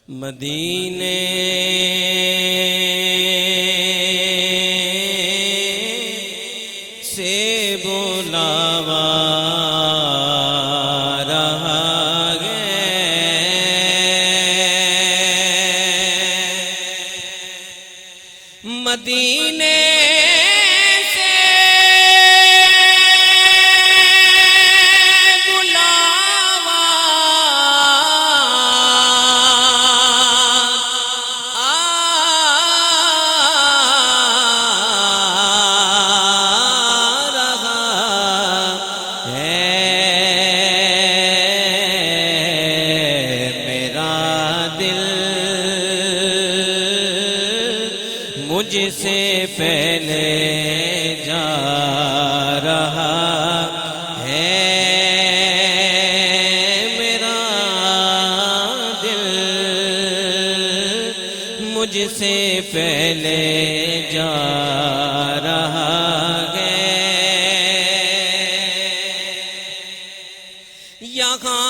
مدینے سے بلاوا رہا ہے، مدینے مجھ سے پہلے جا رہا ہے، میرا دل مجھ سے پہلے جا رہا ہے، یہاں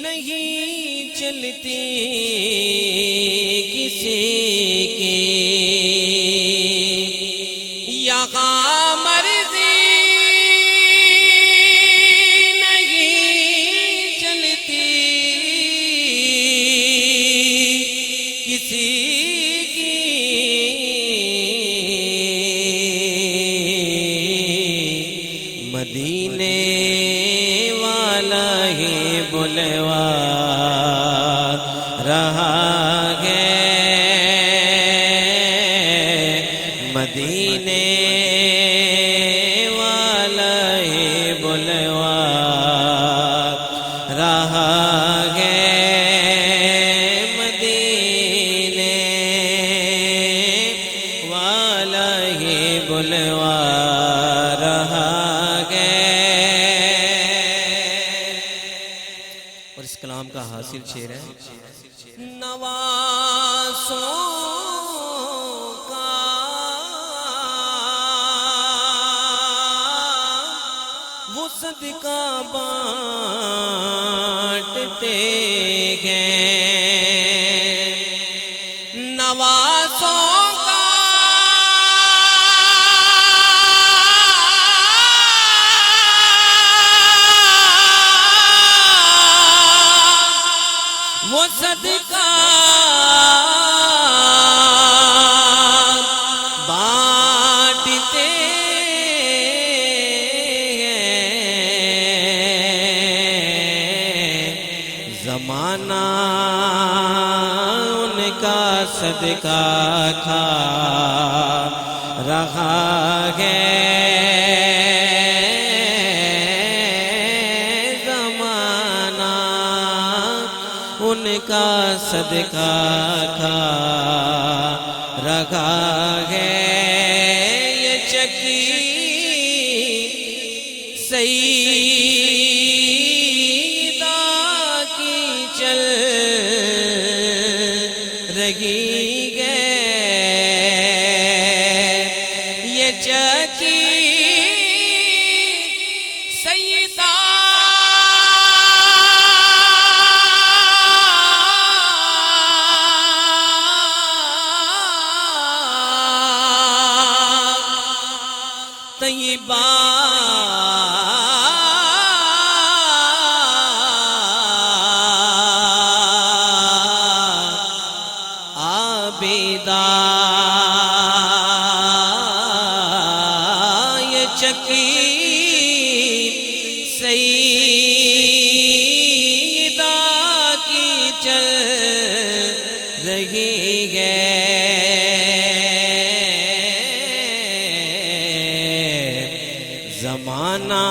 نہیں چلتی کسی کی، یہاں مرضی نہیں چلتی کسی کی، مدینے والا ہی بلوا رہا ہے، مدینے والا ہی بلوا رہا ہے، مدینے والا ہی بلوا رہا ہے۔ اور اس کلام کا حاصل شعر ہے، نواسوں کا وہ صدقہ بانٹتے ہیں، نواسوں کا وہ صدقہ بانٹتے ہیں، زمانہ ان کا صدقہ کھا رہا ہے، ان کا صدقہ کھا رہا ہے، یہ چکی سیدہ کی چل رہی ہے، یہ چکی سیدہ طیبہ عابدہ، یہ چکی سیدہ کی چل رہی ہے، زمانہ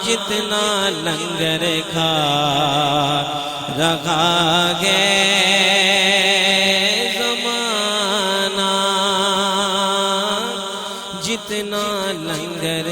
جتنا لنگر کھا رہا ہے، زمانہ جتنا لنگر